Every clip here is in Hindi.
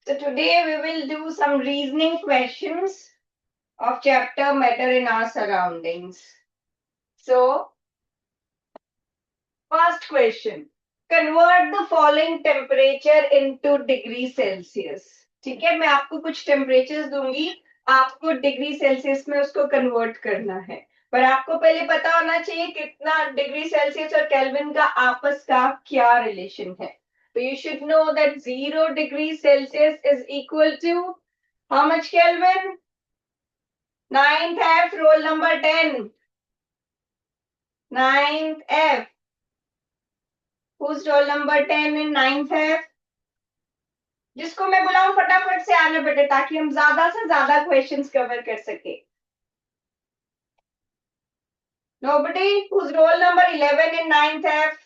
So today we will do some reasoning questions of chapter Matter in Our Surroundings. So, first question. Convert the following temperature into degree Celsius. ठीक है, मैं आपको कुछ टेम्परेचर्स दूंगी, आपको डिग्री सेल्सियस में उसको कन्वर्ट करना है, पर आपको पहले पता होना चाहिए कितना डिग्री सेल्सियस और केल्विन का आपस का क्या रिलेशन है. So you should know that 0 degrees Celsius is equal to how much Kelvin? Ninth F, roll number 10. Ninth F. Who's roll number 10 in ninth F? जिसको मैं बुलाऊं फटाफट से आने बेटे, ताकि हम ज्यादा से ज्यादा क्वेश्चंस कवर कर सके. Nobody? Who's roll number 11 in ninth F?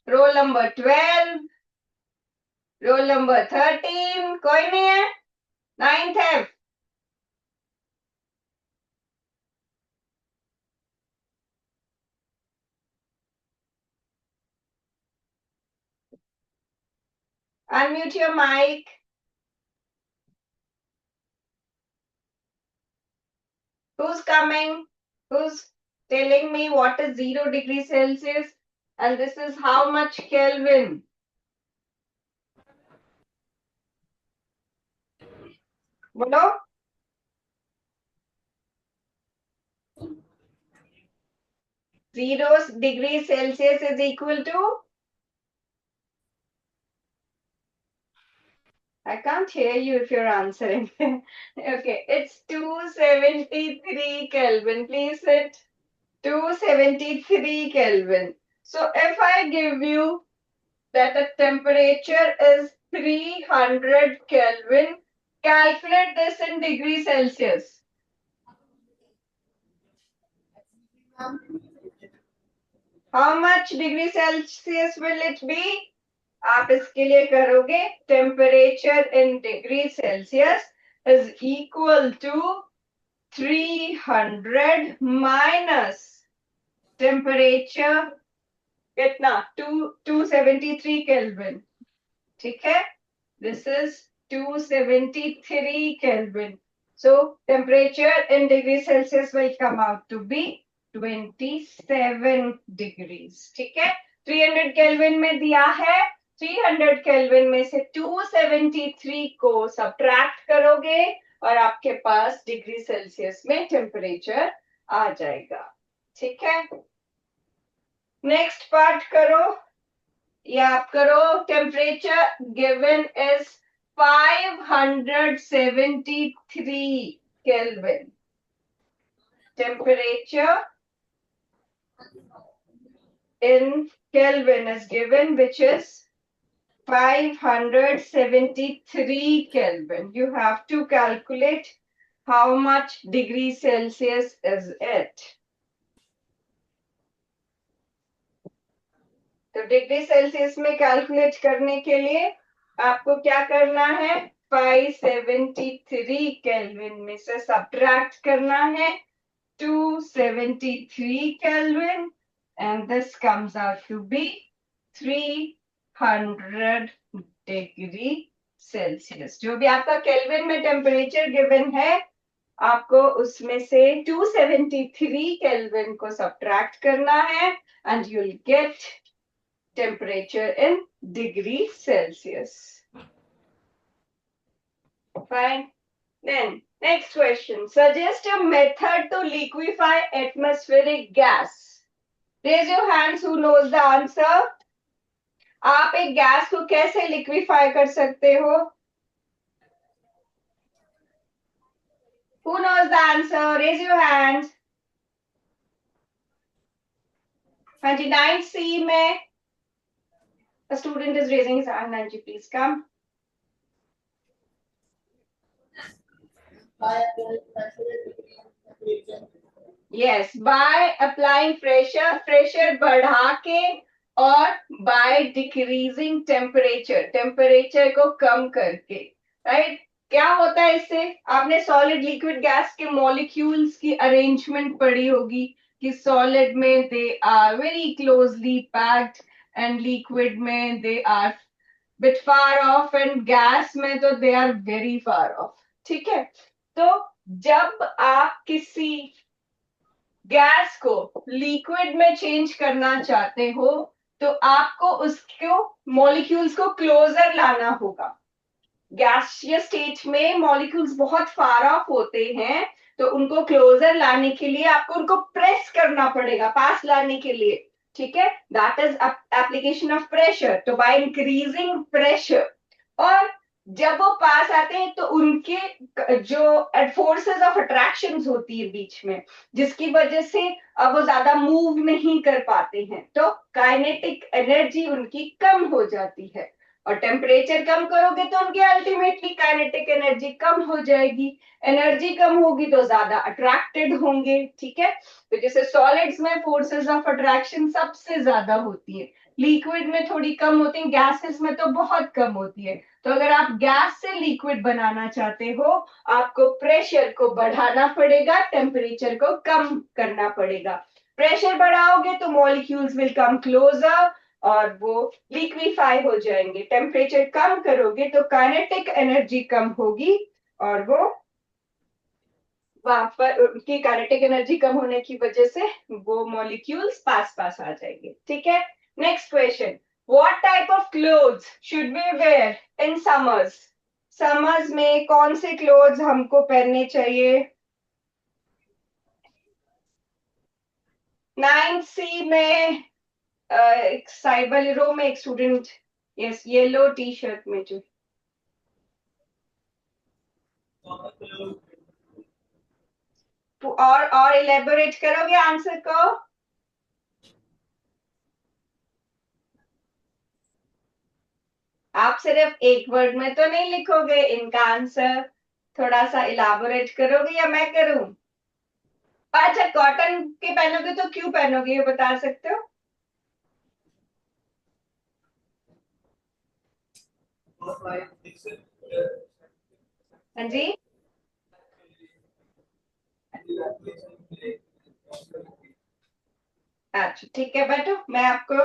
Roll number 12. Roll number 13. कोई नहीं है? Ninth F. Unmute your mic. Who's coming? Who's telling me what is 0 degrees Celsius and this is how much Kelvin? बोलो. 0 degrees Celsius is equal to? I can't hear you if you're answering. Okay, it's 273 Kelvin. Please sit. 273 Kelvin. So if I give you that the temperature is 300 Kelvin, calculate this in degrees Celsius. How much degree Celsius will it be? आप इसके लिए करोगे temperature in degree Celsius is equal to 300 minus temperature कितना 273 Kelvin. ठीक है, this is 273 Kelvin. So temperature in degree Celsius will come out to be 27 degrees. ठीक है, 300 Kelvin में दिया है, 300 Kelvin में से 273 को सब्ट्रैक्ट करोगे और आपके पास डिग्री सेल्सियस में टेम्परेचर आ जाएगा. ठीक है, नेक्स्ट पार्ट करो, या आप करो. Temperature given is 573 Kelvin. Temperature in Kelvin is given, which is 573 Kelvin. You have to calculate how much degree Celsius is it. तो डिग्री सेल्सियस में कैलकुलेट करने के लिए आपको क्या करना है? 573 केल्विन में से सब्ट्रैक्ट करना है 273 kelvin and this comes out to be 300 degree Celsius. जो भी आपका केल्विन में टेम्परेचर गिवन है, आपको उसमें से 273 केल्विन को सब्ट्रैक्ट करना है and you'll get temperature in degree Celsius. Fine. Then next question. Suggest a method to liquefy atmospheric gas. Raise your hands who knows the answer. आप एक गैस को कैसे लिक्विफाई कर सकते हो? Who knows the answer? Raise your hands. हाँ जी, 9C में a student is raising his hand. Nanji, please come. Yes, by applying pressure, pressure बढ़ा के और by decreasing temperature, temperature को कम करके, right? क्या होता है इससे? आपने solid liquid gas के molecules की arrangement पढ़ी होगी कि सॉलिड में they are very closely packed and liquid में they are bit far off and gas में तो they are very far off. ठीक है, तो जब आप किसी गैस को लिक्विड में चेंज करना चाहते हो तो आपको उसको मॉलिक्यूल्स को क्लोजर लाना होगा। गैसियस स्टेट में मॉलिक्यूल्स बहुत फार ऑफ होते हैं, तो उनको क्लोजर लाने के लिए आपको उनको प्रेस करना पड़ेगा पास लाने के लिए। ठीक है, that is application of pressure. तो बाय इंक्रीजिंग प्रेशर, और जब वो पास आते हैं तो उनके जो फोर्सेस ऑफ अट्रैक्शन होती है बीच में, जिसकी वजह से अब वो ज्यादा मूव नहीं कर पाते हैं, तो काइनेटिक एनर्जी उनकी कम हो जाती है। और टेम्परेचर कम करोगे तो उनकी अल्टीमेटली काइनेटिक एनर्जी कम हो जाएगी। एनर्जी कम होगी तो ज्यादा अट्रैक्टेड होंगे। ठीक है, तो जैसे सॉलिड्स में फोर्सेस ऑफ अट्रैक्शन सबसे ज्यादा होती है, लिक्विड में थोड़ी कम होती है, गैसेस में तो बहुत कम होती है। तो अगर आप गैस से लिक्विड बनाना चाहते हो, आपको प्रेशर को बढ़ाना पड़ेगा, टेम्परेचर को कम करना पड़ेगा। प्रेशर बढ़ाओगे तो मॉलिक्यूल्स विल कम क्लोजर और वो लिक्विफाई हो जाएंगे। टेम्परेचर कम करोगे तो काइनेटिक एनर्जी कम होगी और वो वहां पर उनकी काइनेटिक एनर्जी कम होने की वजह से वो मॉलिक्यूल्स पास पास आ जाएंगे। ठीक है, next question, what type of clothes should we wear in summers? Summers में कौन से क्लोथ्स हमको पहनने चाहिए? 9C में एक साइबर रो में एक student, yes, yellow T shirt में जो, और इलेबोरेट करोगे आंसर को? आप सिर्फ एक वर्ड में तो नहीं लिखोगे इनका आंसर, थोड़ा सा इलाबोरेट करोगे या मैं करूं? अच्छा, कॉटन के पहनोगे तो क्यों पहनोगे ये बता सकते हो? हाँ जी, अच्छा ठीक है बैठो, मैं आपको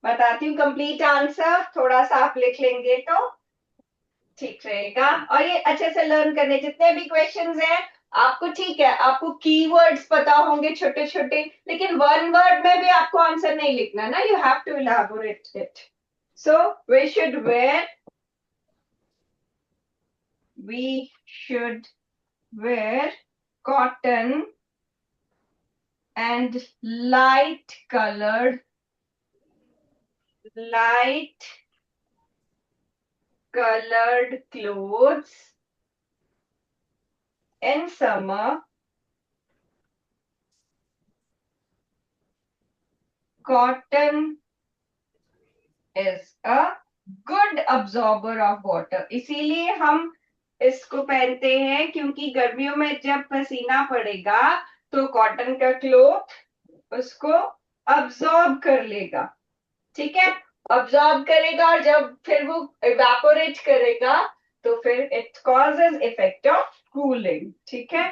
बताती हूँ कंप्लीट आंसर, थोड़ा सा आप लिख लेंगे तो ठीक रहेगा। और ये अच्छे से लर्न करने, जितने भी क्वेश्चंस हैं आपको, ठीक है, आपको कीवर्ड्स पता होंगे छोटे छोटे, लेकिन वन वर्ड में भी आपको आंसर नहीं लिखना ना, you have to elaborate it. So we should wear, we should wear cotton and light colored clothes in summer. Cotton is a good absorber of water. इसीलिए हम इसको पहनते हैं, क्योंकि गर्मियों में जब पसीना पड़ेगा तो कॉटन का क्लोथ उसको अब्सॉर्ब कर लेगा। ठीक है, अब्सॉर्ब करेगा और जब फिर वो इवेपोरेट करेगा तो फिर it causes effect of cooling. ठीक है,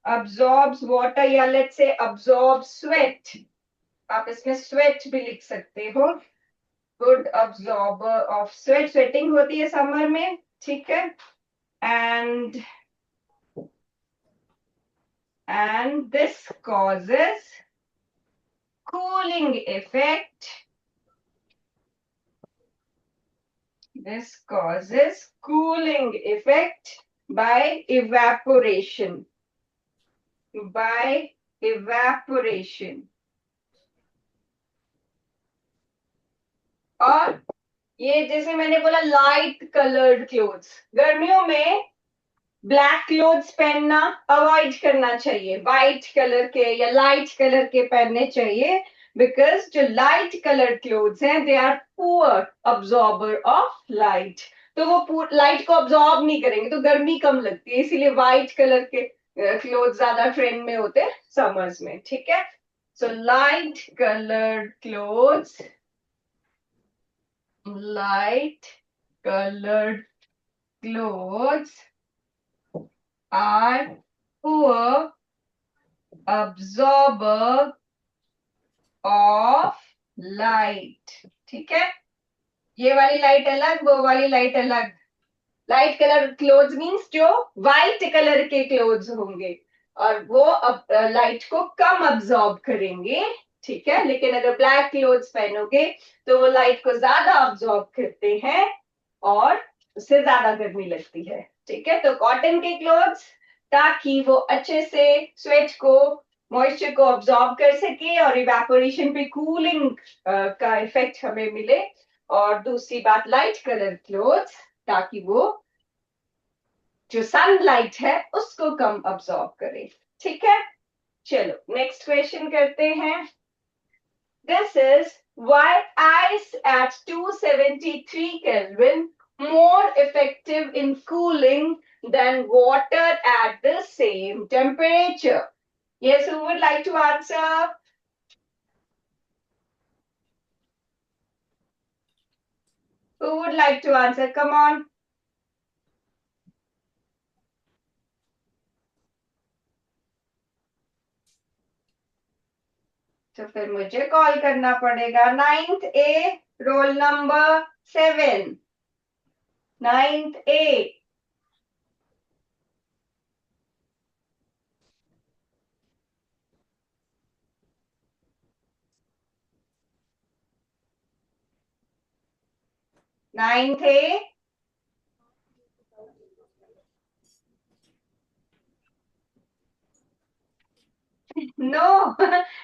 अब्सॉर्ब्स वाटर, या लेट्स से अब्सॉर्ब स्वेट, आप इसमें स्वेट भी लिख सकते हो, गुड अब्सॉर्बर ऑफ स्वेट, स्वेटिंग होती है समर में। ठीक है, and this causes cooling effect. This causes cooling effect by evaporation. By evaporation. और ये जैसे मैंने बोला लाइट कलर्ड क्लोथ्स, गर्मियों में ब्लैक क्लोथ्स पहनना अवॉइड करना चाहिए, व्हाइट कलर के या लाइट कलर के पहनने चाहिए, बिकॉज जो लाइट कलर क्लोथ्स हैं they are poor absorber of light, तो वो लाइट को अब्सॉर्ब नहीं करेंगे तो गर्मी कम लगती है, इसीलिए व्हाइट कलर के क्लोथ ज्यादा ट्रेंड में होते हैं समर्स में। ठीक है, so light coloured clothes, light colored clothes are poor absorber of light. ठीक है, ये वाली लाइट अलग, वो वाली लाइट अलग। लाइट कलर क्लोथ्स मींस जो व्हाइट कलर के क्लोथ्स होंगे और वो अब लाइट को कम अब्सॉर्ब करेंगे। ठीक है, लेकिन अगर ब्लैक क्लोथ्स पहनोगे तो वो लाइट को ज्यादा अब्सॉर्ब करते हैं और उससे ज्यादा गर्मी लगती है। ठीक है, तो कॉटन के क्लोथ्स, ताकि वो अच्छे से स्वेट को, मॉइस्चर को अब्सॉर्ब कर सके और इवेपोरेशन पे कूलिंग का इफेक्ट हमें मिले। और दूसरी बात, लाइट कलर क्लोथ्स, ताकि वो जो सनलाइट है उसको कम अब्सॉर्ब करे। ठीक है, चलो नेक्स्ट क्वेश्चन करते हैं। This is why ice at 273 Kelvin more effective in cooling than water at the same temperature. Yes, who would like to answer? Who would like to answer? Come on. तो फिर मुझे कॉल करना पड़ेगा। 9th A, roll number 7। 9th A। 9th A। No,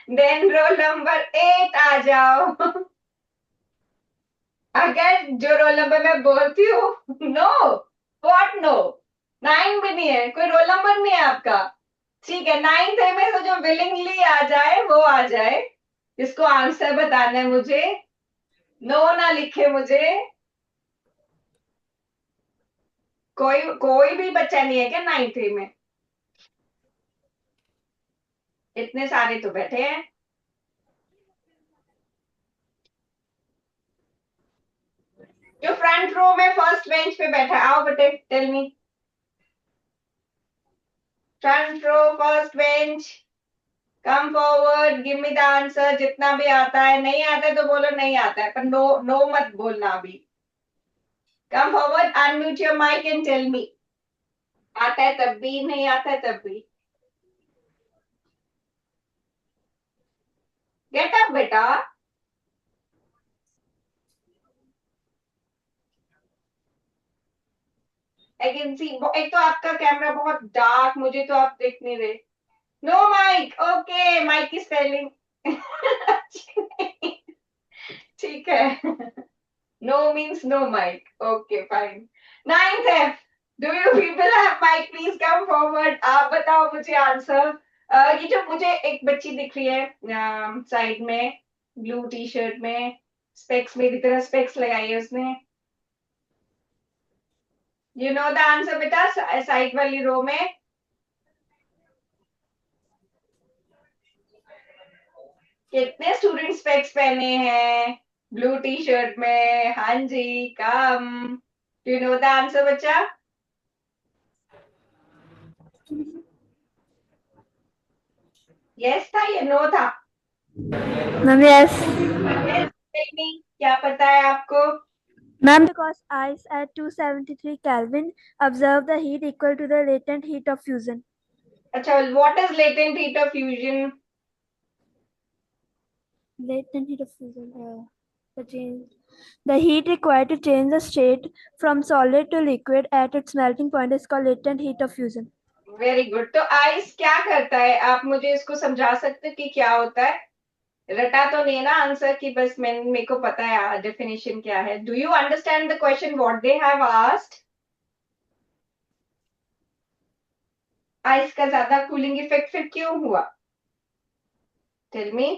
then roll number 8 आ जाओ। अगर जो रोल नंबर मैं बोलती हूँ, नो, व्हाट नो? 9 भी नहीं है, कोई रोल नंबर नहीं है आपका। ठीक है, 9th A में से जो विलिंगली आ जाए वो आ जाए, इसको आंसर बताना है मुझे। नो ना लिखे मुझे। कोई कोई भी बच्चा नहीं है क्या 9th A में? इतने सारे तो बैठे हैं। जो फ्रंट रो में फर्स्ट बेंच पे बैठा है, आओ बेटे, tell me. Front row first bench, come forward, give me the answer. जितना भी आता है, नहीं आता है तो बोलो नहीं आता है, पर नो नो मत बोलना अभी। Come forward, unmute your mic and tell me. आता है तब भी, नहीं आता है तब भी। गेट अप बेटा। I can see. एक तो आपका कैमरा बहुत डार्क, मुझे तो आप देख नहीं रहे। नो माइक, ओके, माइक की स्पेलिंग। ठीक है, no means no mic, okay fine. 9th F, do you people have mic? Please come forward. आप बताओ मुझे आंसर। ये जो मुझे एक बच्ची दिख रही है साइड में, ब्लू टी शर्ट में, स्पेक्स, मेरी तरह स्पेक्स लगाई है उसने। यू नो द आंसर बेटा, साइड वाली रो में। कितने स्टूडेंट स्पेक्स पहने हैं ब्लू टी शर्ट में? हाँ जी, कम। यू नो द आंसर बच्चा? यस था या नो था? Ma'am, yes. यस, क्या पता है आपको? Ma'am, because ice at 273 Kelvin absorb the heat equal to the latent heat of fusion. अच्छा, what is latent heat of fusion? Latent heat of fusion. The heat required to change the state from solid to liquid at its melting point is called latent heat of fusion. Very good. तो आइस क्या करता है, आप मुझे इसको समझा सकते हैं कि क्या होता है? रटा तो नहीं है ना आंसर की, बस मेरे को पता है डेफिनेशन क्या है। Do you understand the question what they have asked? Ice का ज्यादा कूलिंग इफेक्ट फिर क्यों हुआ? Tell me.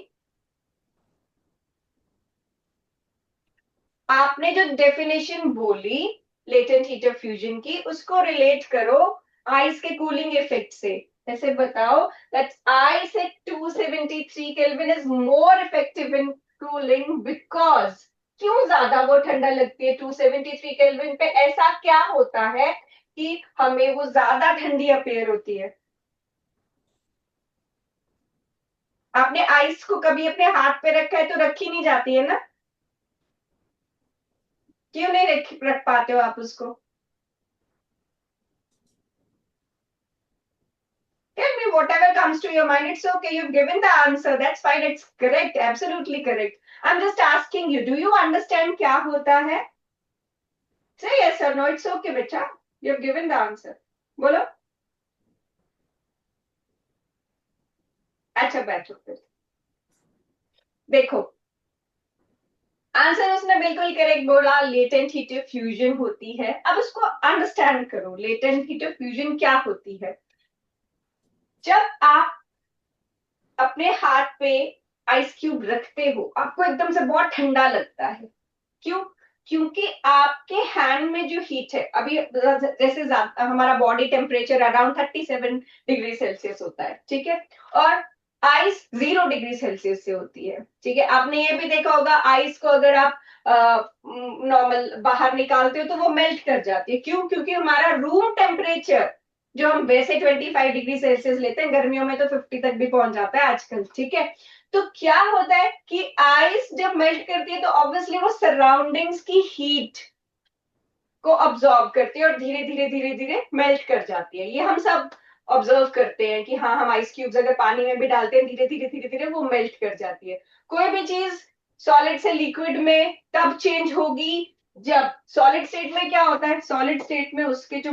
आपने जो डेफिनेशन बोली लेटेंट हीट ऑफ फ्यूजन की, उसको रिलेट करो आइस के कूलिंग इफेक्ट से। ऐसे बताओ that ice eight 273 kelvin is more effective in cooling because, क्यों ज्यादा वो ठंडा लगती है 273 केल्विन पे? ऐसा क्या होता है कि हमें वो ज्यादा ठंडी अपेयर होती है? आपने आइस को कभी अपने हाथ पे रखा है तो रखी नहीं जाती है ना, क्यों नहीं रख पाते हो आप उसको? Tell me whatever comes to your mind. It's okay. You've given the answer. That's fine. It's correct. Absolutely correct. I'm just asking you. Do you understand क्या होता है? Say yes or no. It's okay, बेटा. You've given the answer. बोलो. अच्छा बैठो फिर. देखो, आंसर उसने बिल्कुल करेक्ट बोला. लेटेंट हीट फ्यूजन होती है. अब उसको अंडरस्टैंड करो. लेटेंट हीट फ्यूजन क्या होती है? जब आप अपने हाथ पे आइस क्यूब रखते हो, आपको एकदम से बहुत ठंडा लगता है. क्यों? क्योंकि आपके हैंड में जो हीट है अभी, जैसे हमारा body temperature around 37 degree Celsius होता है, ठीक है, और आइस 0 डिग्री सेल्सियस से होती है, ठीक है. आपने ये भी देखा होगा, आइस को अगर आप नॉर्मल बाहर निकालते हो तो वो मेल्ट कर जाती है. क्यों? क्योंकि हमारा रूम टेम्परेचर, जो हम वैसे 25 डिग्री सेल्सियस लेते हैं, गर्मियों में तो 50 तक भी पहुंच जाता है आजकल, ठीक है. तो क्या होता है कि आइस जब मेल्ट करती है तो ऑब्वियसली वो सराउंडिंग्स की हीट को ऑब्जॉर्व करती है और धीरे धीरे धीरे धीरे मेल्ट कर जाती है. ये हम सब ऑब्जर्व करते हैं कि हाँ, हम आइस क्यूब्स अगर पानी में भी डालते हैं, धीरे धीरे धीरे धीरे वो मेल्ट कर जाती है. कोई भी चीज सॉलिड से लिक्विड में तब चेंज होगी जब, सॉलिड स्टेट में क्या होता है, सॉलिड स्टेट में उसके जो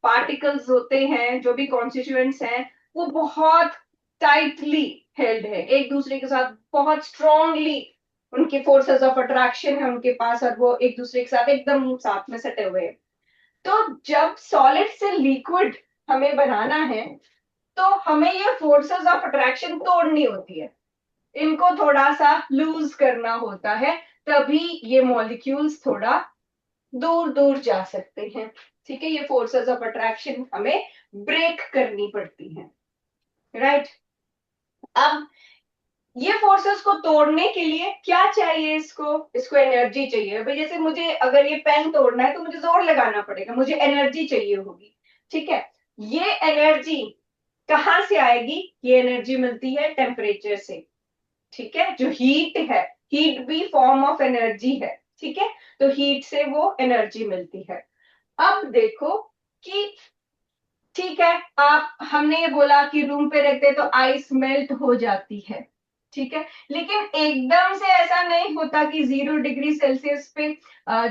पार्टिकल्स होते हैं, जो भी कॉन्स्टिट्यूएंट्स हैं, वो बहुत टाइटली हेल्ड है एक दूसरे के साथ, बहुत स्ट्रांगली उनके फोर्सेस ऑफ अट्रैक्शन है उनके पास, और वो एक दूसरे के साथ एकदम साथ में सटे हुए हैं. तो जब सॉलिड से लिक्विड हमें बनाना है तो हमें ये फोर्सेस ऑफ अट्रैक्शन तोड़नी होती है, इनको थोड़ा सा लूज करना होता है, तभी ये मॉलिक्यूल्स थोड़ा दूर दूर जा सकते हैं, ठीक है. ये फोर्सेस ऑफ अट्रैक्शन हमें ब्रेक करनी पड़ती है, राइट. अब ये फोर्सेस को तोड़ने के लिए क्या चाहिए, इसको एनर्जी चाहिए. भाई जैसे मुझे अगर ये पेन तोड़ना है तो मुझे जोर लगाना पड़ेगा, मुझे एनर्जी चाहिए होगी, ठीक है. ये एनर्जी कहाँ से आएगी? ये एनर्जी मिलती है टेम्परेचर से, ठीक है. जो हीट है, हीट भी फॉर्म ऑफ एनर्जी है, ठीक है. तो हीट से वो एनर्जी मिलती है. अब देखो कि ठीक है, आप, हमने ये बोला कि रूम पे रखते तो आइस मेल्ट हो जाती है, ठीक है. लेकिन एकदम से ऐसा नहीं होता कि 0 डिग्री सेल्सियस पे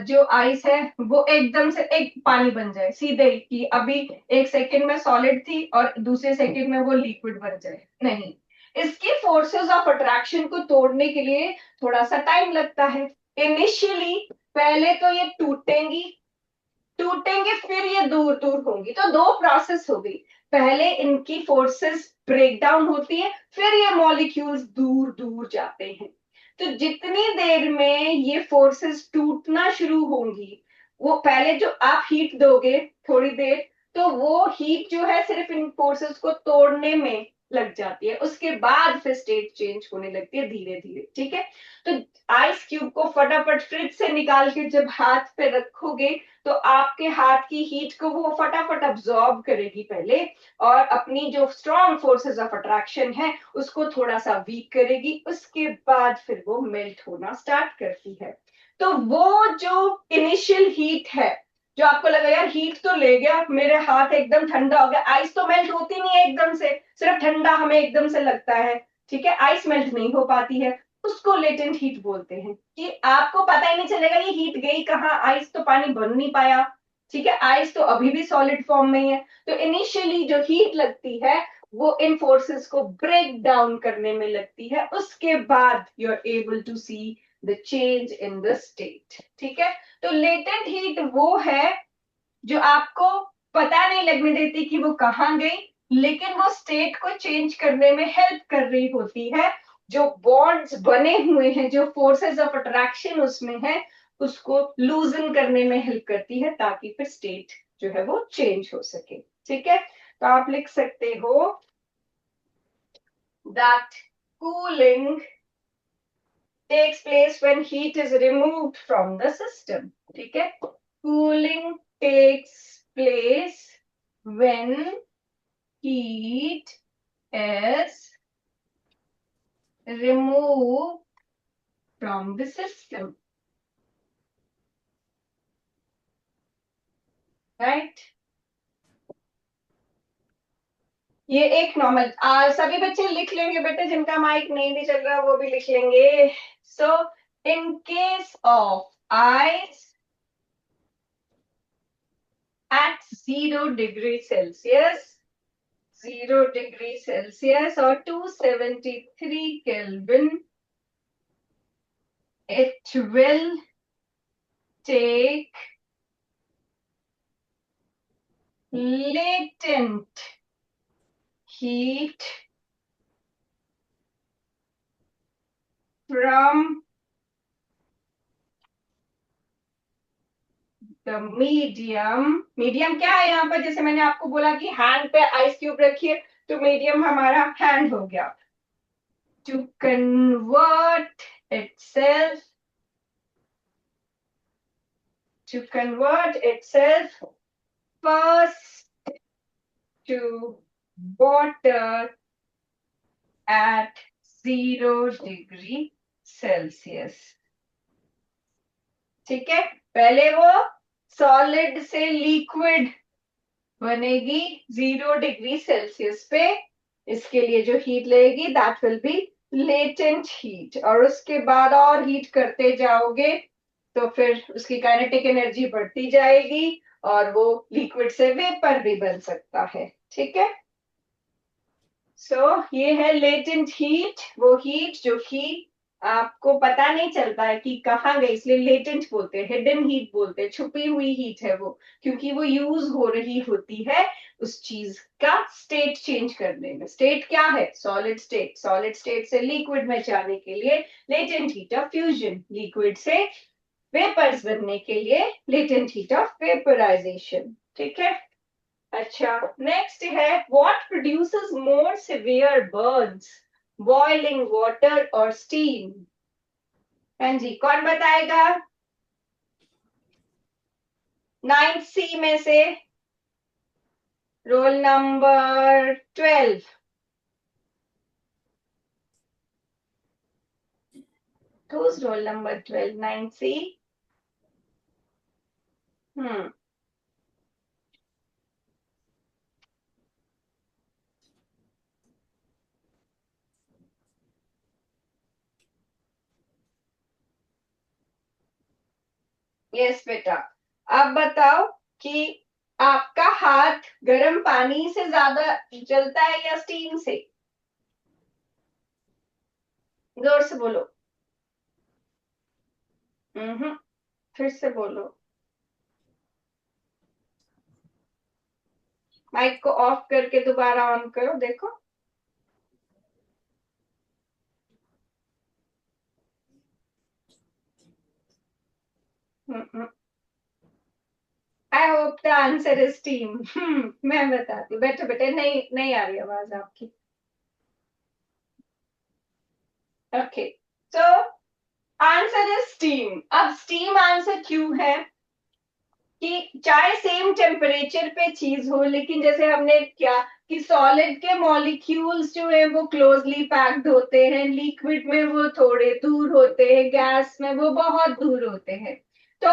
जो आइस है वो एकदम से एक पानी बन जाए सीधे ही, कि अभी एक सेकंड में सॉलिड थी और दूसरे सेकंड में वो लिक्विड बन जाए. नहीं, इसकी फोर्सेस ऑफ अट्रैक्शन को तोड़ने के लिए थोड़ा सा टाइम लगता है. इनिशियली पहले तो ये टूटेंगी, टूटेंगे, फिर ये दूर दूर होंगी. तो दो प्रोसेस हो गई. पहले इनकी फोर्सेस ब्रेक डाउन होती है, फिर ये मॉलिक्यूल्स दूर दूर जाते हैं. तो जितनी देर में ये फोर्सेस टूटना शुरू होंगी, वो पहले जो आप हीट दोगे थोड़ी देर, तो वो हीट जो है सिर्फ इन फोर्सेस को तोड़ने में लग जाती है, उसके बाद फिर स्टेट चेंज होने लगती है धीरे धीरे, ठीक है. तो आइस क्यूब को फटाफट फ्रिज से निकाल के जब हाथ पे रखोगे तो आपके हाथ की हीट को वो फटाफट अब्सॉर्ब करेगी पहले, और अपनी जो स्ट्रॉन्ग फोर्सेस ऑफ अट्रैक्शन है उसको थोड़ा सा वीक करेगी, उसके बाद फिर वो मेल्ट होना स्टार्ट करती है. तो वो जो इनिशियल हीट है, जो आपको लगा यार हीट तो ले गया, मेरे हाथ एकदम ठंडा हो गया, आइस तो मेल्ट होती नहीं है एकदम से, सिर्फ ठंडा हमें एकदम से लगता है, ठीक है, आइस मेल्ट नहीं हो पाती है, उसको लेटेंट हीट बोलते हैं. कि आपको पता ही नहीं चलेगा ये हीट गई कहाँ, आइस तो पानी बन नहीं पाया, ठीक है, आइस तो अभी भी सॉलिड फॉर्म में है. तो इनिशियली जो हीट लगती है वो इन फोर्सेस को ब्रेक डाउन करने में लगती है, उसके बाद you are able to see the change in the state, ठीक है. तो लेटेंट हीट वो है जो आपको पता नहीं लगने देती कि वो कहाँ गई, लेकिन वो स्टेट को चेंज करने में हेल्प कर रही होती है. जो बॉन्ड्स बने हुए हैं, जो फोर्सेस ऑफ अट्रैक्शन उसमें है, उसको लूजन करने में हेल्प करती है, ताकि फिर स्टेट जो है वो चेंज हो सके, ठीक है. तो आप लिख सकते हो that cooling takes place when heat is removed from the system, ठीक है. cooling takes place when heat is removed from the system. Right? ये एक नॉर्मल सभी बच्चे लिख लेंगे बेटे, जिनका माइक नहीं भी चल रहा वो भी लिख लेंगे. So in case of ice at 0 degree Celsius, 0 degree Celsius or 273 Kelvin, it will take latent heat from the medium क्या है यहाँ पर, जैसे मैंने आपको बोला कि हैंड पे आइस क्यूब रखिए, तो मीडियम हमारा हैंड हो गया. To convert itself first to water at 0 degree Celsius. ठीक है, पहले वो सॉलिड से लिक्विड बनेगी 0 डिग्री सेल्सियस पे. इसके लिए जो हीट लगेगी that will be latent heat, और उसके बाद और हीट करते जाओगे तो फिर उसकी काइनेटिक एनर्जी बढ़ती जाएगी और वो लिक्विड से वेपर भी बन सकता है. ठीक है, सो ये है लेटेंट हीट, वो हीट जो कि आपको पता नहीं चलता है कि कहाँ गई, इसलिए लेटेंट बोलते हैं, हिडन हीट बोलते हैं, छुपी हुई हीट है वो, क्योंकि वो यूज हो रही होती है उस चीज का स्टेट चेंज करने में. स्टेट क्या है? Solid state. सॉलिड स्टेट से लिक्विड में जाने के लिए latent heat of fusion, liquid से वेपर्स बनने के लिए लेटेंट हीट ऑफ वेपराइजेशन. ठीक है, अच्छा नेक्स्ट है what produces more severe Burns, boiling water और स्टीम. हाँ जी, कौन बताएगा? 9th C में से roll number 12. Who's roll number 12? 9th C. Yes बेटा, अब बताओ कि आपका हाथ गर्म पानी से ज्यादा जलता है या स्टीम से? जोर से बोलो. फिर से बोलो. माइक को ऑफ करके दोबारा ऑन करो, देखो. I hope the answer is steam. मैं बताती हूँ, बैठो बेटे, नहीं नहीं आ रही आवाज आपकी. Okay, so answer is steam. अब स्टीम आंसर क्यों है कि चाहे सेम टेम्परेचर पे चीज हो, लेकिन जैसे हमने क्या कि सॉलिड के मॉलिक्यूल्स जो है वो क्लोजली पैक्ड होते हैं, लिक्विड में वो थोड़े दूर होते हैं, गैस में वो बहुत दूर होते हैं. तो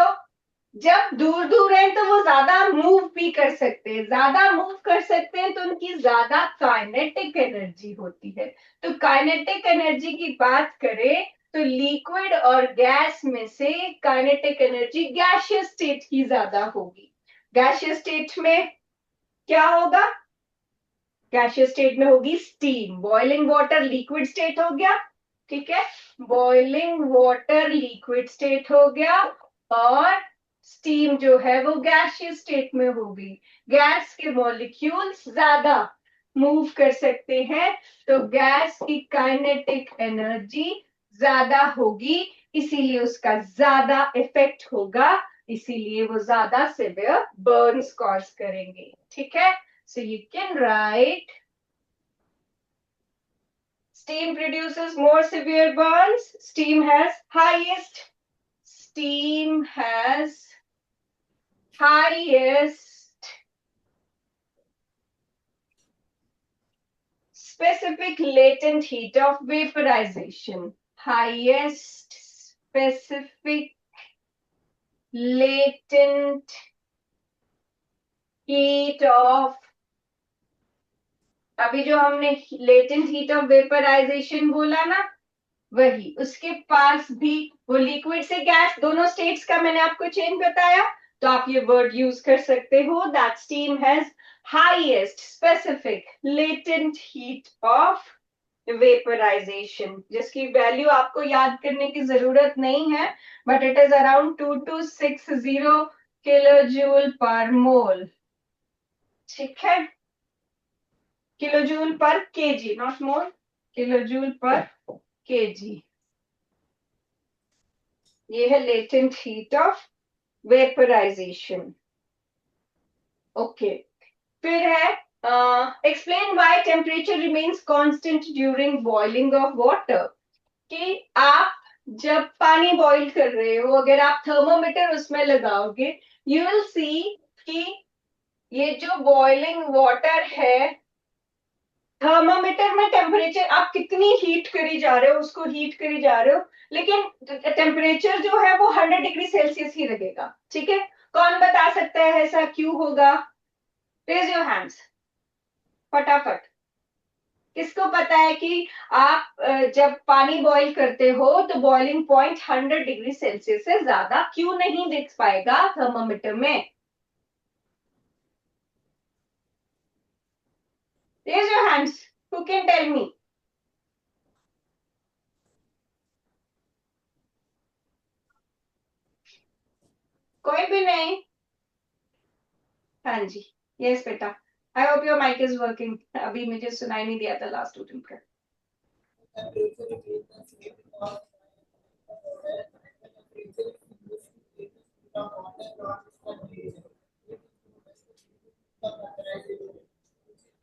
जब दूर दूर है तो वो ज्यादा मूव भी कर सकते हैं, ज्यादा मूव कर सकते हैं तो उनकी ज्यादा काइनेटिक एनर्जी होती है. तो काइनेटिक एनर्जी की बात करें तो लिक्विड और गैस में से काइनेटिक एनर्जी गैसियस स्टेट की ज्यादा होगी. गैसियस स्टेट में क्या होगा? गैसियस स्टेट में होगी steam. Boiling water liquid state हो गया. ठीक है, बॉइलिंग वाटर लिक्विड स्टेट हो गया और स्टीम जो है वो गैसियस स्टेट में होगी. गैस के मॉलिक्यूल्स ज्यादा मूव कर सकते हैं, तो गैस की काइनेटिक एनर्जी ज्यादा होगी, इसीलिए उसका ज्यादा इफेक्ट होगा, इसीलिए वो ज्यादा सिवियर बर्न्स कॉज करेंगे. ठीक है, so you can write steam produces more severe burns. Steam has highest specific latent heat of vaporization. Highest specific latent heat of, अभी जो हमने latent heat of vaporization बोला ना, वही उसके पास भी वो लिक्विड से गैस दोनों स्टेट्स का मैंने आपको चेंज बताया, तो आप ये वर्ड यूज कर सकते हो, that steam has highest specific latent heat of vaporisation, जिसकी वैल्यू आपको याद करने की जरूरत नहीं है, but it is around 2260 kilo joule per mole. ठीक है, kilo joule per KG, not mole, kilo joule per KG. ये है latent heat of vaporisation. Okay, फिर है explain why temperature remains constant during boiling of water. कि आप जब पानी बॉईल कर रहे हो, अगर आप थर्मोमीटर उसमें लगाओगे, यू विल सी कि ये जो बॉइलिंग वाटर है, थर्मामीटर में टेम्परेचर आप कितनी हीट करी जा रहे हो, उसको हीट करी जा रहे हो, लेकिन टेम्परेचर जो है वो 100 डिग्री सेल्सियस ही लगेगा. ठीक है, कौन बता सकता है ऐसा क्यों होगा? रेज योर हैंड्स फटाफट. किसको पता है कि आप जब पानी बॉईल करते हो तो बॉइलिंग पॉइंट 100 डिग्री सेल्सियस से ज्यादा क्यों नहीं दिख पाएगा थर्मामीटर में? Raise your hands, who can tell me. कोई भी नहीं. हाँ जी, यस बेटा, I hope your mic is working. अभी मुझे सुनाई नहीं दिया था लास्ट स्टूडेंट का.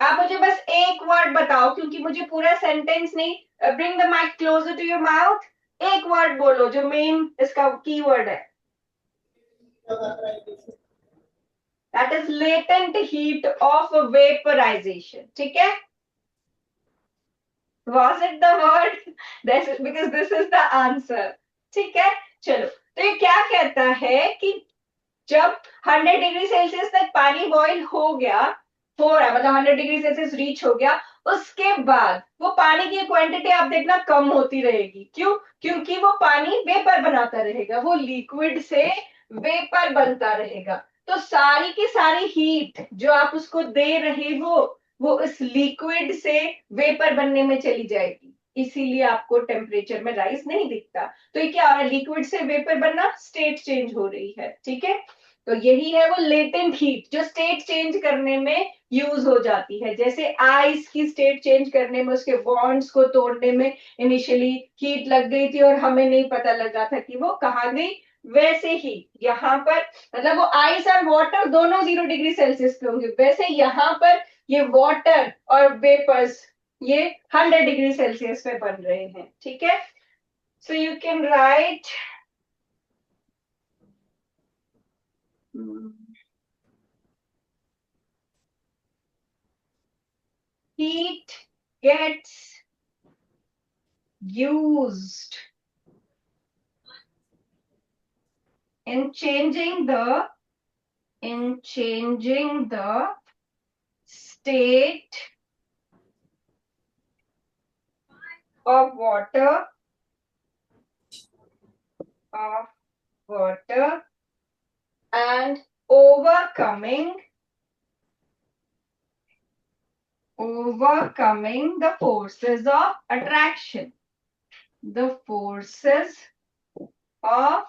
आप मुझे बस एक वर्ड बताओ, क्योंकि मुझे पूरा सेंटेंस नहीं. Bring the mic closer to your mouth. एक वर्ड बोलो जो मेन इसका की वर्ड है. That is latent heat of vaporization. ठीक है, was it the word? This is because this is the answer. ठीक है, चलो, तो ये क्या कहता है कि जब 100 डिग्री सेल्सियस तक पानी बॉईल हो गया, हो रहा मतलब 100 डिग्री सेल्सियस रीच हो गया, उसके बाद वो पानी की क्वांटिटी आप देखना कम होती रहेगी. क्यों? क्योंकि वो पानी वेपर बनाता रहेगा, वो लिक्विड से वेपर बनता रहेगा. तो सारी की सारी हीट जो आप उसको दे रहे हो, वो इस लिक्विड से वेपर बनने में चली जाएगी, इसीलिए आपको टेम्परेचर में राइज नहीं दिखता. तो ये क्या है? लिक्विड से वेपर बनना, स्टेट चेंज हो रही है. ठीक है, तो यही है वो लेटेंट हीट जो स्टेट चेंज करने में यूज हो जाती है. जैसे आइस की स्टेट चेंज करने में, उसके बॉन्ड्स को तोड़ने में इनिशियली हीट लग गई थी और हमें नहीं पता लगा था कि वो कहाँ गई, वैसे ही यहाँ पर, मतलब वो आइस और वाटर दोनों 0 डिग्री सेल्सियस पे होंगे, वैसे यहाँ पर ये वाटर और वेपर्स ये 100 डिग्री सेल्सियस पे बन रहे हैं. ठीक है, so you can write heat gets used in changing the state of water and overcoming the forces of attraction. The forces of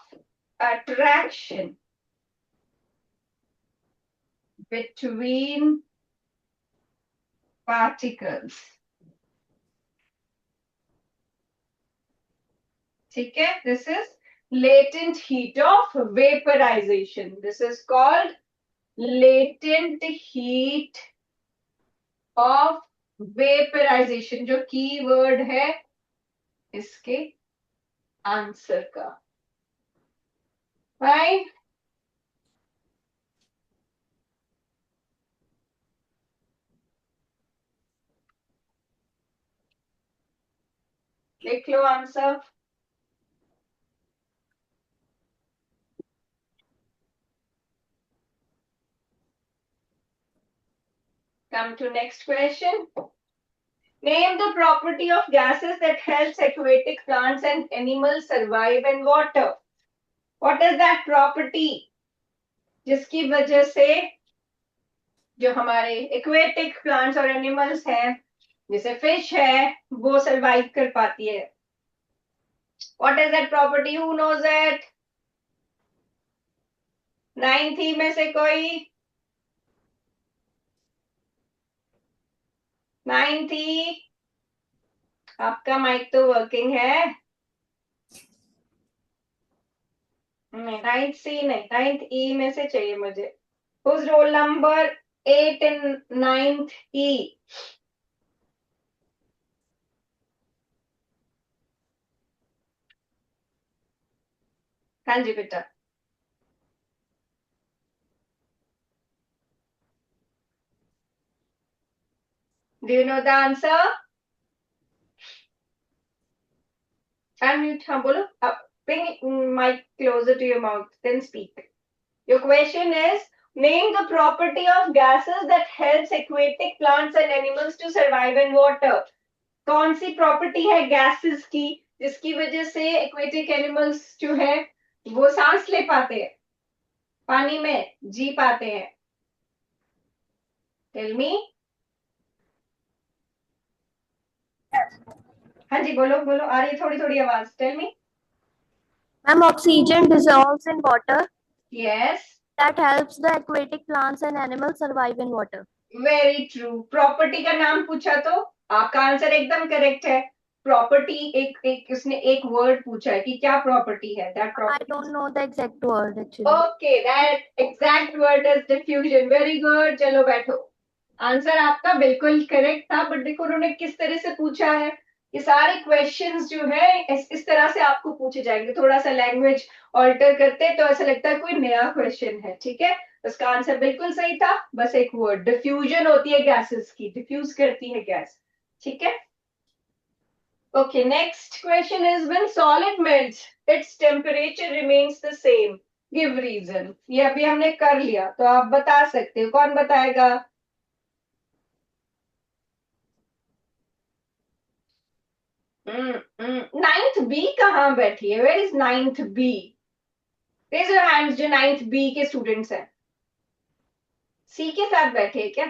attraction between particles. ठीक है, this is latent heat of vaporization. This is called latent heat of vaporization, जो की वर्ड है इसके आंसर का. राइट, लिख लो answer. Come to next question. Name the property of gases that helps aquatic plants and animals survive in water. What is that property? जिसकी वजह से जो हमारे एक्वेटिक प्लांट्स और एनिमल्स हैं, जैसे फिश है, वो सर्वाइव कर पाती है. What is that property? Who knows it? 9th E में से कोई? 9th E, आपका माइक तो वर्किंग है. नहीं, 9th C नहीं, 9th E में से चाहिए मुझे. Who's roll number 8 in 9th E? हाँ जी बेटा. Do you know the answer? Unmute. हाँ बोलो. Bring mic closer to your mouth, then speak. Your question is, name the property of gases that helps aquatic plants and animals to survive in water. कौन सी प्रॉपर्टी है गैसेस की जिसकी वजह से एक्वेटिक एनिमल्स जो है वो सांस ले पाते हैं, पानी में जी पाते हैं? Tell me. हाँ जी बोलो बोलो, आ रही है थोड़ी थोड़ी आवाज. Tell me. Ma'am, oxygen dissolves in water. Yes, That helps the aquatic plants and animals survive in water. Very true. Property का नाम पूछा तो आपका आंसर एकदम करेक्ट है. प्रॉपर्टी एक उसने एक वर्ड पूछा है कि क्या प्रॉपर्टी है. That I property. don't know the exact word actually. Okay, that exact word is diffusion. Very good. चलो बैठो. आंसर आपका बिल्कुल करेक्ट था, बट देखो उन्होंने किस तरह से पूछा है. ये सारे क्वेश्चंस जो है इस तरह से आपको पूछे जाएंगे. थोड़ा सा लैंग्वेज ऑल्टर करते तो ऐसा लगता है कोई नया क्वेश्चन है. ठीक है, उसका आंसर बिल्कुल सही था. बस एक वर्ड, डिफ्यूजन होती है गैसेस की, डिफ्यूज करती है गैस. ठीक है. Okay, next question is when solid melts its temperature remains the same, give reason. ये अभी हमने कर लिया, तो आप बता सकते हो. कौन बताएगा? 9th बी कहाँ बैठी है? Where is 9th B? Raise your hands जो 9th बी के स्टूडेंट्स हैं. सी के साथ बैठे हैं क्या?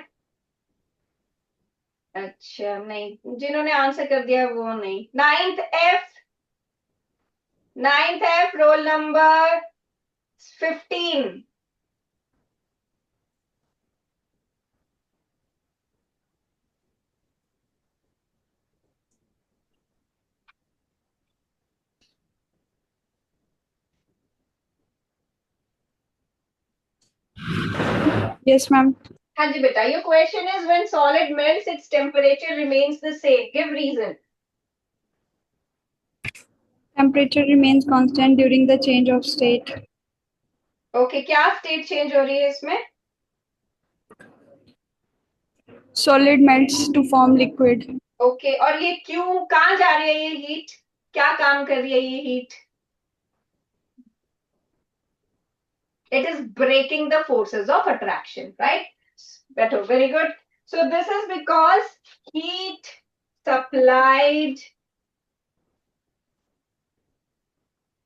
अच्छा, नहीं, जिन्होंने आंसर कर दिया वो नहीं. 9th F, 9th F roll number 15. Yes, ma'am. हाँ जी बेटा. Your question is when solid melts its temperature remains the same, give reason. Temperature remains constant during the change of state. Okay, क्या स्टेट चेंज हो रही है इसमें? Solid melts to form liquid. ओके, और ये क्यों, कहाँ जा रही है ये हीट? क्या काम कर रही है ये heat? It is breaking the forces of attraction, right? Better, very good. So this is because heat supplied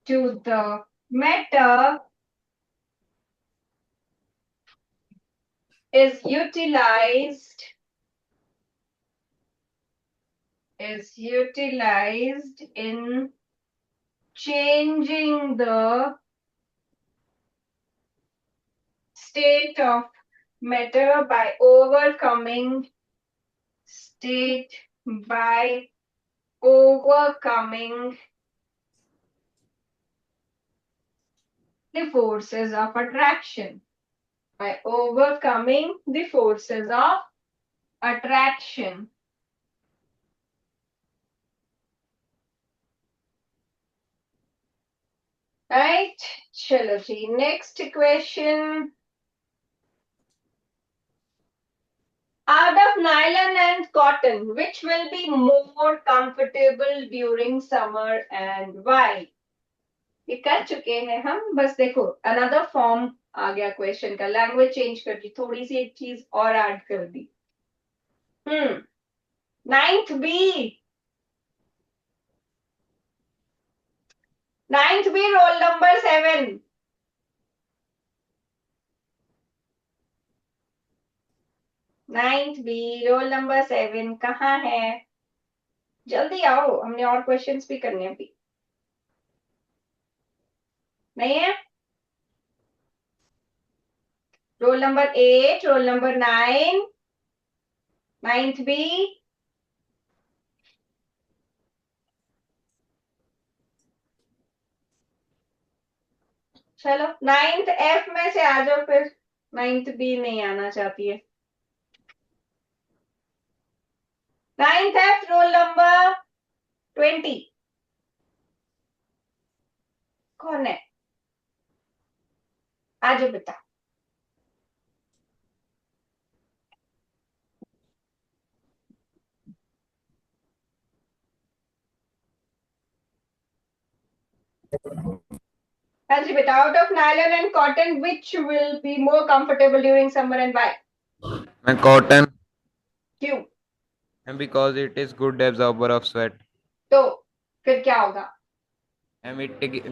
to the matter is utilized in changing the state of matter by overcoming the forces of attraction. By overcoming the forces of attraction. Right? Chalo ji. Next question. Out of nylon and cotton, which will be more comfortable during summer and why? ये कर चुके हैं हम, बस देखो अनदर फॉर्म आ गया क्वेश्चन का, लैंग्वेज चेंज कर दी, थोड़ी सी एक चीज और ऐड कर दी. 9th B. 9th B, role number 7. 9th B, role number 7 कहाँ है? जल्दी आओ, हमने और क्वेश्चंस भी करने हैं अभी. नहीं है? Role number 8, roll number 9, 9th B. चलो 9th F में से आ जाओ फिर. 9th B नहीं आना चाहती है. 9th F, roll number 20. कौन है? आ जाओ बेटा. हाँ जी बेटा. Out of nylon and cotton which will be more comfortable during summer and why? मैं कॉटन. क्यों? And because it is good absorber of sweat. तो फिर क्या होगा? And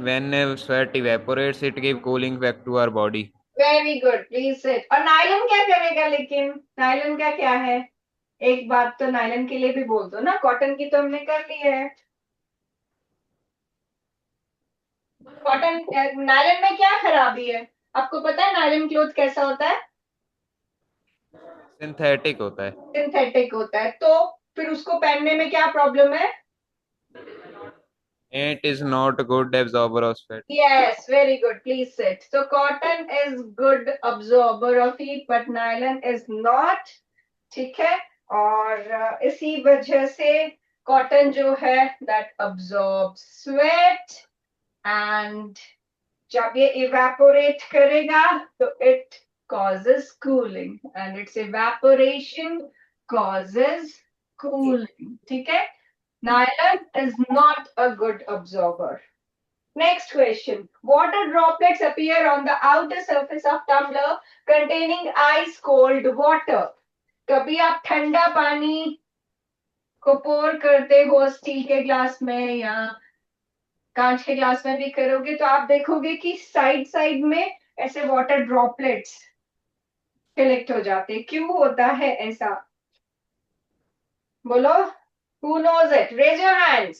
when sweat evaporates, it gives cooling effect to our body. Very good, please sit. और नायलॉन क्या करेगा? लेकिन नायलॉन का क्या है? एक बात तो नायलॉन के लिए भी बोल दो ना, कॉटन की तो हमने कर ली है. कॉटन नायलॉन में क्या खराबी है? आपको पता है नायलॉन क्लोथ कैसा होता है? सिंथेटिक होता है. सिंथेटिक होता है. तो फिर उसको पहनने में क्या प्रॉब्लम है? It is not a good absorber of sweat. Yes, very good. Please sit. So cotton is good absorber of heat, but nylon is not. ठीक है. और इसी वजह से कॉटन जो है that absorbs sweat, and जब ये evaporate करेगा तो it causes cooling, and its evaporation causes cooling. ठीक है. Nylon is not a good absorber. Next question. Water droplets appear on the outer surface of tumbler containing ice cold water. कभी आप ठंडा पानी को पोर करते हो स्टील के ग्लास में या कांच के ग्लास में भी करोगे तो आप देखोगे कि साइड साइड में ऐसे वाटर ड्रॉपलेट्स कलेक्ट हो जाते हैं. क्यों होता है ऐसा? बोलो. Who knows it? Raise your hands.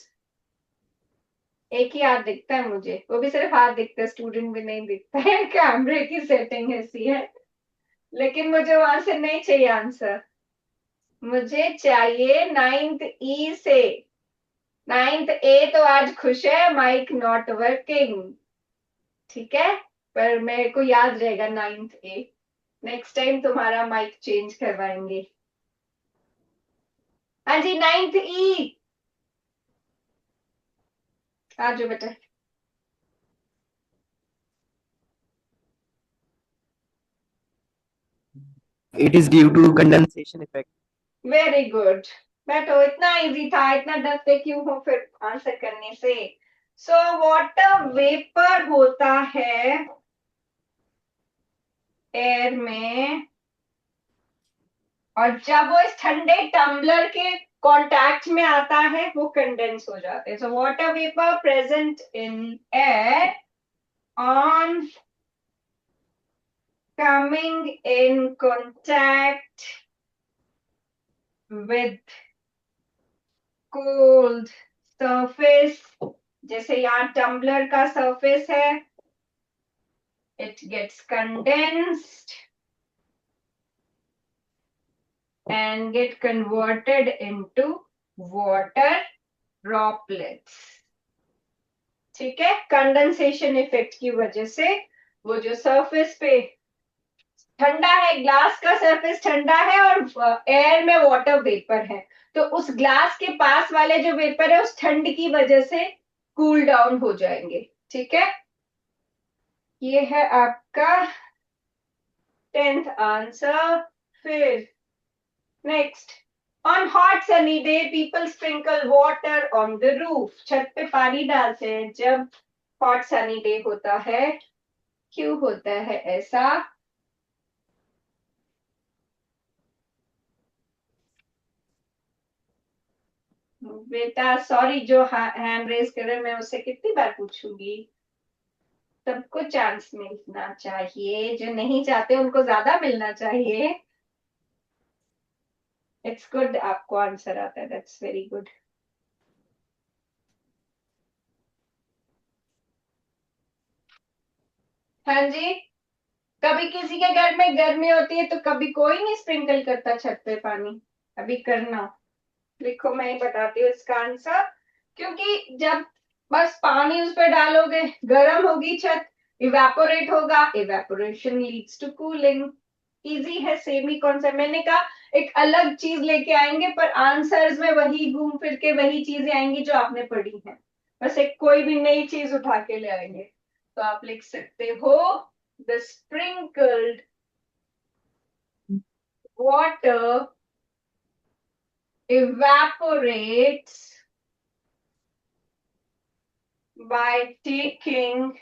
एक ही हाथ दिखता है मुझे, वो भी सिर्फ हाथ दिखता है, स्टूडेंट भी नहीं दिखता है. कैमरे की सेटिंग ऐसी है. लेकिन मुझे वहां से नहीं चाहिए आंसर. मुझे चाहिए 9th E से. 9th A तो आज खुश है, माइक नॉट वर्किंग. ठीक है, पर मेरे को याद रहेगा 9th A. नेक्स्ट टाइम तुम्हारा माइक चेंज करवाएंगे. हाँ जी, 9th E. आ जाओ बेटा. It is due to condensation effect. Very good. बैठो, इतना इजी था, इतना डरते क्यों हो फिर आंसर करने से? सो वाटर वेपर होता है एयर में, और जब वो इस ठंडे टम्बलर के कांटेक्ट में आता है वो कंडेंस हो जाते हैं. So water vapour present in air on coming in contact with cold surface. जैसे यहाँ टम्बलर का सरफेस है, it gets condensed and get converted into water droplets. ठीक है. कंडेंसेशन इफेक्ट की वजह से वो जो सरफेस पे ठंडा है, ग्लास का सरफेस ठंडा है और एयर में वाटर वेपर है, तो उस ग्लास के पास वाले जो वेपर है उस ठंड की वजह से कूल डाउन हो जाएंगे. ठीक है. ये है आपका 10th आंसर. फिर next, on hot sunny day people sprinkle water on the roof. छत पे पानी डालते हैं जब hot sunny day होता है. क्यों होता है ऐसा? बेटा सॉरी, जो हैंड रेज कर रहे हैं मैं उससे कितनी बार पूछूंगी? सबको चांस मिलना चाहिए, जो नहीं चाहते उनको ज्यादा मिलना चाहिए. इट्स गुड, आपको आंसर आता है, दैट्स वेरी गुड. हाँ जी, कभी किसी के घर में गर्मी होती है तो कभी कोई नहीं स्प्रिंकल करता छत पे पानी. अभी करना, लिखो, मैं ही बताती हूँ इसका आंसर. क्योंकि जब बस पानी उस पर डालोगे गर्म होगी छत, इवेपोरेट होगा, evaporation leads to cooling. Easy है, सेम ही कॉन्सेप्ट. मैंने कहा एक अलग चीज लेके आएंगे पर आंसर्स में वही घूम फिर के वही चीजें आएंगी जो आपने पढ़ी हैं. बस एक कोई भी नई चीज उठा के ले आएंगे. तो आप लिख सकते हो the sprinkled water evaporates by taking.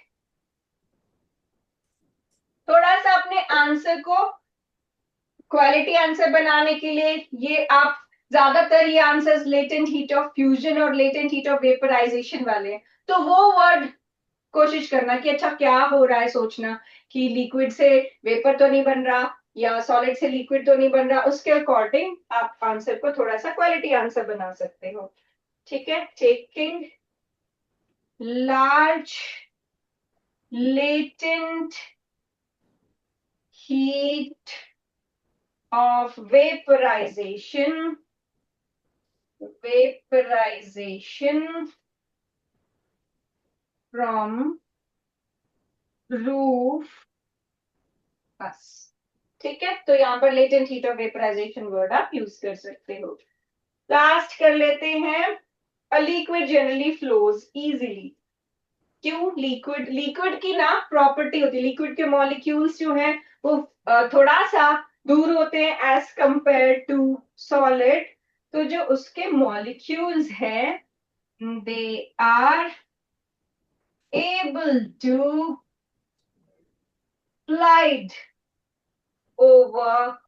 थोड़ा सा अपने आंसर को क्वालिटी आंसर बनाने के लिए ये आप ज्यादातर ये answers latent heat of fusion और लेटेंट हीट ऑफ वेपराइजेशन वाले हैं. तो वो वर्ड कोशिश करना कि अच्छा क्या हो रहा है, सोचना कि लिक्विड से वेपर तो नहीं बन रहा या सॉलिड से लिक्विड तो नहीं बन रहा. उसके अकॉर्डिंग आप आंसर को थोड़ा सा क्वालिटी आंसर बना सकते हो. ठीक है, taking large latent heat of vaporization from roof. बस ठीक है, तो यहाँ पर latent heat of vaporization word आप यूज कर सकते हो. लास्ट कर लेते हैं. A liquid generally flows easily. क्यों? लिक्विड की ना प्रॉपर्टी होती है, लिक्विड के मॉलिक्यूल्स जो हैं वो थोड़ा सा दूर होते हैं एज कंपेयर टू सॉलिड. तो जो उसके मॉलिक्यूल्स हैं they are able to glide over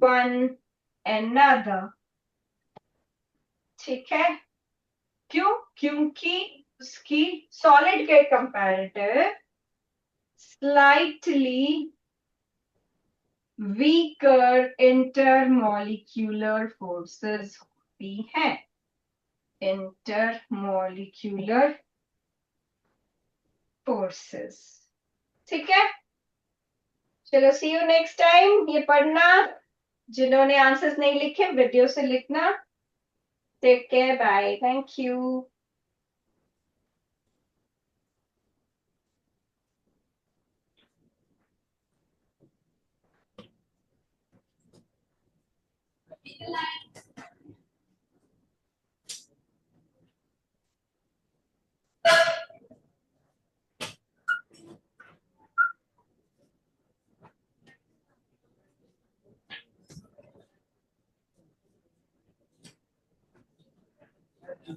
one another. ठीक है, क्यों? क्योंकि उसकी सॉलिड के comparative slightly weaker intermolecular forces होती हैं. Intermolecular forces. ठीक है, चलो सी यू नेक्स्ट टाइम. ये पढ़ना, जिन्होंने आंसर्स नहीं लिखे वीडियो से लिखना. Take care, bye, thank you.